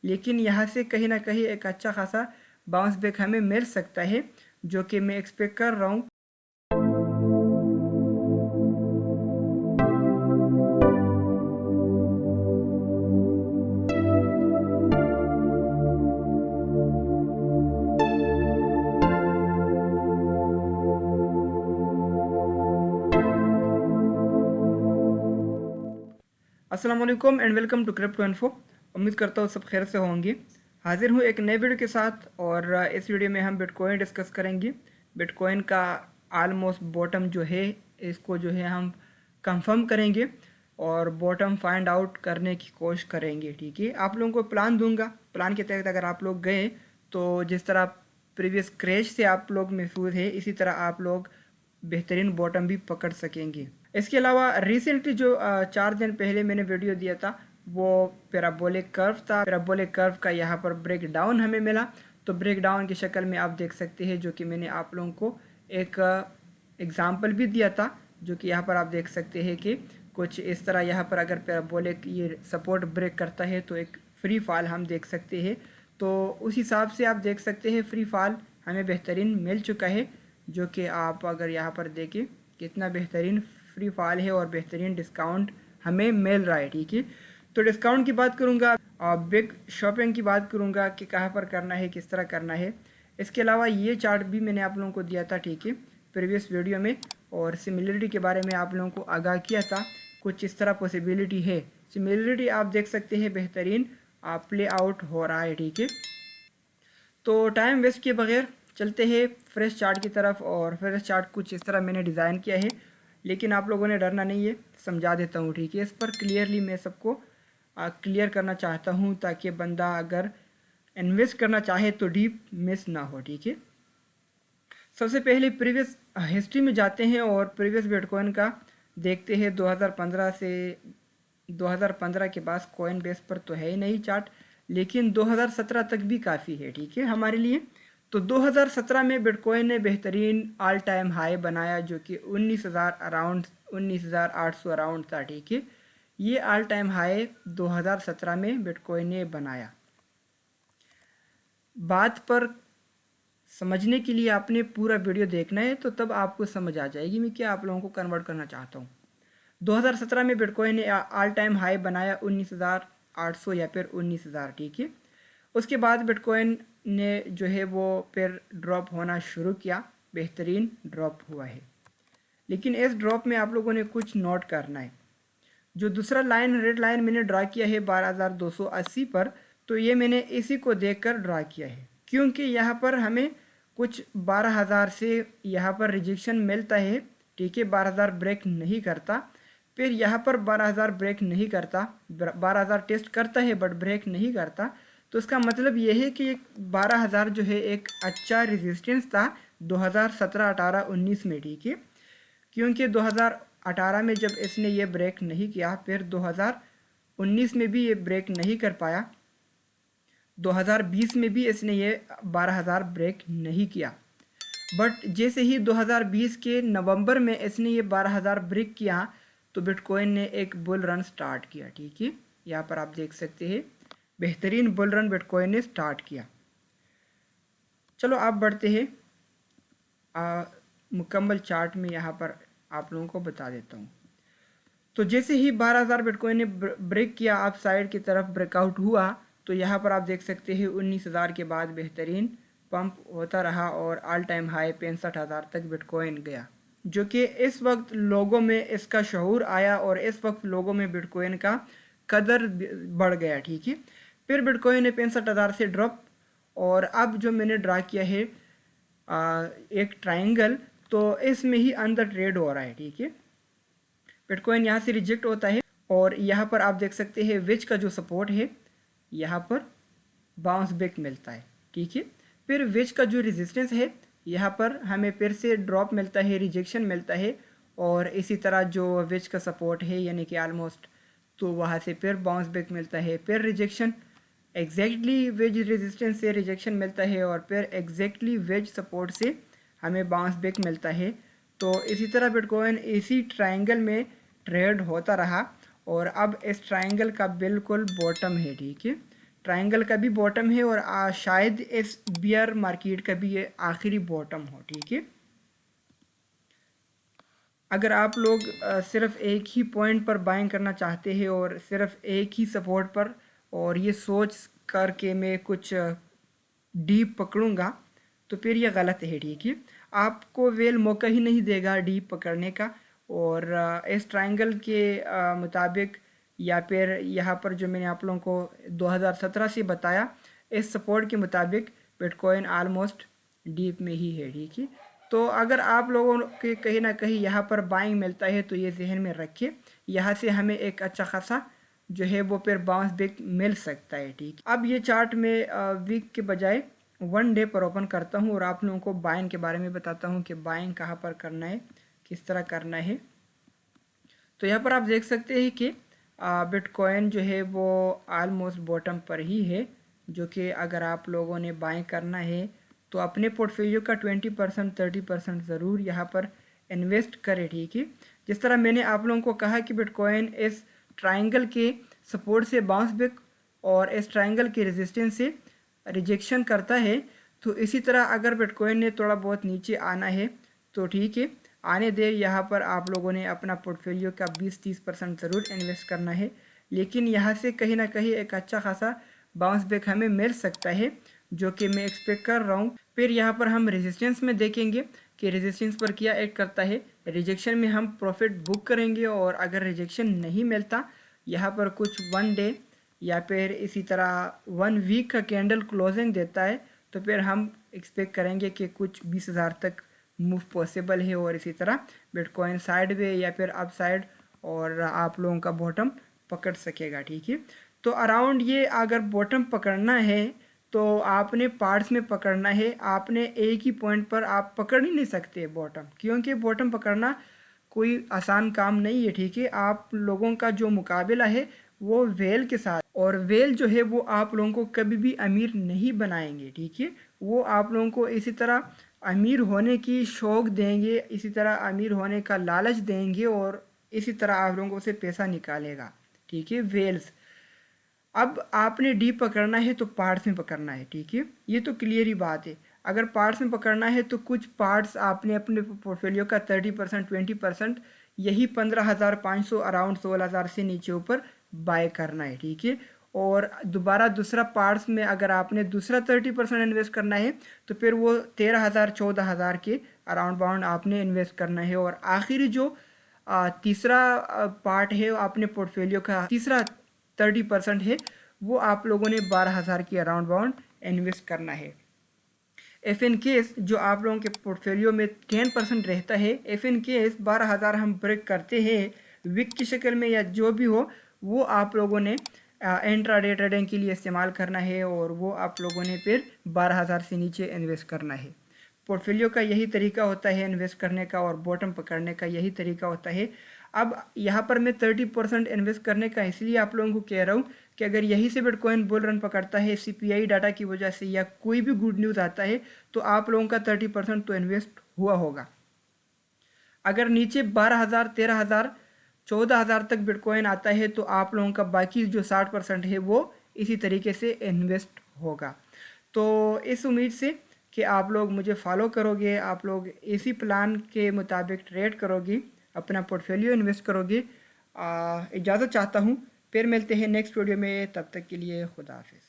लेकिन यहाँ से कहीं ना कहीं एक अच्छा खासा बाउंस बैक हमें मिल सकता है, जो कि मैं एक्सपेक्ट कर रहा हूँ। अस्सलाम वालेकुम and welcome to crypto info. उम्मीद करता हूँ सब खैर से होंगे। हाजिर हूँ एक नए वीडियो के साथ, और इस वीडियो में हम बिटकॉइन डिस्कस करेंगे। बिटकॉइन का आलमोस्ट बॉटम जो है, इसको जो है हम कंफर्म करेंगे और बॉटम फाइंड आउट करने की कोशिश करेंगे। ठीक है, आप लोगों को प्लान दूंगा। प्लान के तहत अगर आप लोग गए तो जिस तरह प्रीवियस क्रैश से आप लोग महफूज है, इसी तरह आप लोग बेहतरीन बॉटम भी पकड़ सकेंगे। इसके अलावा रिसेंटली जो 4 दिन पहले मैंने वीडियो दिया था, वो पैराबोलिक कर्व था। पैराबोलिक कर्व का यहाँ पर ब्रेक डाउन हमें मिला, तो ब्रेक डाउन की शक्ल में आप देख सकते हैं, जो कि मैंने आप लोगों को एक एग्जांपल भी दिया था, जो कि यहाँ पर आप देख सकते हैं कि कुछ इस तरह यहाँ पर अगर पैराबोलिक ये सपोर्ट ब्रेक करता है तो एक फ्री फॉल हम देख सकते हैं। तो उस हिसाब से आप देख सकते हैं फ्री फॉल हमें बेहतरीन मिल चुका है, जो कि आप अगर यहाँ पर देखें कितना बेहतरीन फ्री फॉल है और बेहतरीन डिस्काउंट हमें मिल रहा है। ठीक है, तो डिस्काउंट की बात करूँगा और बिग शॉपिंग की बात करूँगा कि कहाँ पर करना है, किस तरह करना है। इसके अलावा ये चार्ट भी मैंने आप लोगों को दिया था, ठीक है, प्रीवियस वीडियो में, और सिमिलरिटी के बारे में आप लोगों को आगाह किया था। कुछ इस तरह पॉसिबिलिटी है, सिमिलरिटी आप देख सकते हैं बेहतरीन प्ले आउट हो रहा है। ठीक है, तो टाइम वेस्ट किए बगैर चलते हैं फ्रेश चार्ट की तरफ। और फ्रेश चार्ट कुछ इस तरह मैंने डिज़ाइन किया है, लेकिन आप लोगों ने डरना नहीं है, समझा देता हूँ। ठीक है, इस पर क्लियरली मैं सबको क्लियर करना चाहता हूँ, ताकि बंदा अगर इन्वेस्ट करना चाहे तो डीप मिस ना हो। ठीक है, सबसे पहले प्रीवियस हिस्ट्री में जाते हैं और प्रीवियस बिटकॉइन का देखते हैं। 2015 से 2015 के पास कॉइन बेस पर तो है ही नहीं चार्ट, लेकिन 2017 तक भी काफ़ी है। ठीक है, हमारे लिए। तो 2017 में बिटकॉइन ने बेहतरीन ऑल टाइम हाई बनाया, जो कि 19,000 अराउंड 19,800 अराउंड था। ठीक है, ये ऑल टाइम हाई 2017 में बिटकॉइन ने बनाया। बात पर समझने के लिए आपने पूरा वीडियो देखना है, तो तब आपको समझ आ जाएगी मैं क्या आप लोगों को कन्वर्ट करना चाहता हूँ। 2017 में बिटकॉइन ने ऑल टाइम हाई बनाया 19,800 या फिर 19,000। ठीक है, उसके बाद बिटकॉइन ने जो है वो फिर ड्रॉप होना शुरू किया, बेहतरीन ड्रॉप हुआ है। लेकिन इस ड्रॉप में आप लोगों ने कुछ नोट करना है। जो दूसरा लाइन, रेड लाइन मैंने ड्रा किया है 12,280 पर, तो ये मैंने इसी को देखकर ड्रा किया है, क्योंकि यहाँ पर हमें कुछ 12,000 से यहाँ पर रिजेक्शन मिलता है। ठीक है, 12,000 ब्रेक नहीं करता, फिर यहाँ पर 12,000 ब्रेक नहीं करता, 12,000 टेस्ट करता है बट ब्रेक नहीं करता। तो इसका मतलब ये है कि 12,000 जो है एक अच्छा रेजिस्टेंस था 2017, 18, 19 में। ठीक है, क्योंकि 2018 में जब इसने ये ब्रेक नहीं किया, फिर 2019 में भी ये ब्रेक नहीं कर पाया, 2020 में भी इसने ये 12,000 ब्रेक नहीं किया। बट जैसे ही 2020 के नवंबर में इसने ये 12,000 ब्रेक किया, तो बिटकॉइन ने एक बुल रन स्टार्ट किया। ठीक है, यहाँ पर आप देख सकते हैं बेहतरीन बुल रन बिटकॉइन ने स्टार्ट किया। चलो आप बढ़ते हैं मुकम्मल चार्ट में, यहाँ पर आप लोगों को बता देता हूँ। तो जैसे ही 12,000 बिटकॉइन ने ब्रेक किया, आप साइड की तरफ ब्रेकआउट हुआ, तो यहाँ पर आप देख सकते हैं 19,000 के बाद बेहतरीन पंप होता रहा और ऑल टाइम हाई 65,000 तक बिटकॉइन गया, जो कि इस वक्त लोगों में इसका शऊर आया और इस वक्त लोगों में बिटकॉइन का कदर बढ़ गया। ठीक है, फिर बिटकॉइन ने 65,000 से ड्रॉप, और अब जो मैंने ड्रा किया है एक ट्राइंगल, तो इसमें ही अंदर ट्रेड हो रहा है। ठीक है, बिटकॉइन यहाँ से रिजेक्ट होता है और यहाँ पर आप देख सकते हैं विच का जो सपोर्ट है, यहाँ पर बाउंस बैक मिलता है। ठीक है, फिर विच का जो रेजिस्टेंस है, यहाँ पर हमें फिर से ड्रॉप मिलता है, रिजेक्शन मिलता है, और इसी तरह जो विच का सपोर्ट है यानी कि ऑलमोस्ट, तो वहाँ से फिर बाउंस बैक मिलता है, फिर रिजेक्शन, एग्जैक्टली वेज रेजिस्टेंस से रिजेक्शन मिलता है, और फिर एग्जैक्टली वेज सपोर्ट से हमें बाउंस बैक मिलता है। तो इसी तरह बिटकॉइन इसी ट्रायंगल में ट्रेड होता रहा, और अब इस ट्रायंगल का बिल्कुल बॉटम है। ठीक है, ट्रायंगल का भी बॉटम है और शायद इस बियर मार्केट का भी ये आखिरी बॉटम हो। ठीक है, अगर आप लोग सिर्फ एक ही पॉइंट पर बाइंग करना चाहते हैं और सिर्फ एक ही सपोर्ट पर, और ये सोच करके मैं कुछ डीप पकड़ूंगा, तो फिर ये गलत है। ठीक है, आपको वेल मौका ही नहीं देगा डीप पकड़ने का। और इस ट्रायंगल के मुताबिक, या फिर यहाँ पर जो मैंने आप लोगों को 2017 से बताया, इस सपोर्ट के मुताबिक बिटकॉइन ऑलमोस्ट डीप में ही है। ठीक है, तो अगर आप लोगों के कहीं ना कहीं यहाँ पर बाइंग मिलता है तो ये जहन में रखिए, यहाँ से हमें एक अच्छा खासा जो है वो फिर बाउंस बैक मिल सकता है। ठीक, अब ये चार्ट में वीक के बजाय 1 डे पर ओपन करता हूँ और आप लोगों को बाइंग के बारे में बताता हूँ कि बाइंग कहाँ पर करना है, किस तरह करना है। तो यहाँ पर आप देख सकते हैं कि बिटकॉइन जो है वो ऑलमोस्ट बॉटम पर ही है, जो कि अगर आप लोगों ने बाइंग करना है तो अपने पोर्टफोलियो का 20% 30% ज़रूर यहाँ पर इन्वेस्ट करें। ठीक है, जिस तरह मैंने आप लोगों को कहा कि बिटकॉइन इस ट्रायंगल के सपोर्ट से बाउंस बैक और इस ट्रायंगल के रेजिस्टेंस से रिजेक्शन करता है, तो इसी तरह अगर बिटकॉइन ने थोड़ा बहुत नीचे आना है तो ठीक है, आने देर। यहाँ पर आप लोगों ने अपना पोर्टफोलियो का 20-30% ज़रूर इन्वेस्ट करना है, लेकिन यहाँ से कहीं ना कहीं एक अच्छा खासा बाउंस बैक हमें मिल सकता है, जो कि मैं एक्सपेक्ट कर रहा हूँ। फिर यहाँ पर हम रेजिस्टेंस में देखेंगे कि रेजिस्टेंस पर क्या एक्ट करता है। रिजेक्शन में हम प्रॉफिट बुक करेंगे, और अगर रिजेक्शन नहीं मिलता, यहाँ पर कुछ 1 डे या फिर इसी तरह 1 वीक का कैंडल क्लोजिंग देता है, तो फिर हम एक्सपेक्ट करेंगे कि कुछ 20,000 तक मूव पॉसिबल है, और इसी तरह बिटकॉइन साइड वे या फिर अप साइड और आप लोगों का बॉटम पकड़ सकेगा। ठीक है, तो अराउंड ये अगर बॉटम पकड़ना है तो आपने पार्ट्स में पकड़ना है, आपने एक ही पॉइंट पर आप पकड़ ही नहीं सकते बॉटम, क्योंकि बॉटम पकड़ना कोई आसान काम नहीं है। ठीक है, आप लोगों का जो मुकाबला है वो वेल के साथ, और वेल जो है वो आप लोगों को कभी भी अमीर नहीं बनाएंगे। ठीक है, वो आप लोगों को इसी तरह अमीर होने की शौक देंगे, इसी तरह अमीर होने का लालच देंगे, और इसी तरह आप लोगों से पैसा निकालेगा। ठीक है, वेल्स। अब आपने डीप पकड़ना है तो पार्ट्स में पकड़ना है। ठीक है, ये तो क्लियर ही बात है। अगर पार्ट्स में पकड़ना है तो कुछ पार्ट्स आपने अपने पोर्टफोलियो का 30% 20%, यही 15,500 अराउंड 16,000 से नीचे ऊपर बाय करना है। ठीक है, और दोबारा दूसरा पार्ट्स में अगर आपने दूसरा 30% इन्वेस्ट करना है तो फिर वो 13,000 14,000 के अराउंड बाउंड आपने इन्वेस्ट करना है। और आखिरी जो तीसरा पार्ट है अपने पोर्टफोलियो का, तीसरा 30% है, वो आप लोगों ने 12,000 की अराउंड बाउंड इन्वेस्ट करना है। इफ इन केस जो आप लोगों के पोर्टफोलियो में 10% रहता है, इफ इन केस 12,000 हम ब्रेक करते हैं विक की शक्ल में या जो भी हो, वो आप लोगों ने इंट्राडे ट्रेडिंग के लिए इस्तेमाल करना है, और वो आप लोगों ने फिर 12,000 से नीचे इन्वेस्ट करना है। पोर्टफोलियो का यही तरीका होता है इन्वेस्ट करने का, और बॉटम पकड़ने का यही तरीका होता है। अब यहाँ पर मैं 30% इन्वेस्ट करने का इसलिए आप लोगों को कह रहा हूँ कि अगर यही से बिटकॉइन बुल रन पकड़ता है CPI डाटा की वजह से, या कोई भी गुड न्यूज़ आता है, तो आप लोगों का 30% तो इन्वेस्ट हुआ होगा। अगर नीचे 12,000 13,000 14,000 तक बिटकॉइन आता है तो आप लोगों का बाकी जो 60% है वो इसी तरीके से इन्वेस्ट होगा। तो इस उम्मीद से कि आप लोग मुझे फॉलो करोगे, आप लोग इसी प्लान के मुताबिक ट्रेड करोगे, अपना पोर्टफोलियो इन्वेस्ट करोगे। इजाज़त चाहता हूँ, फिर मिलते हैं नेक्स्ट वीडियो में, तब तक के लिए खुदा हाफिज़।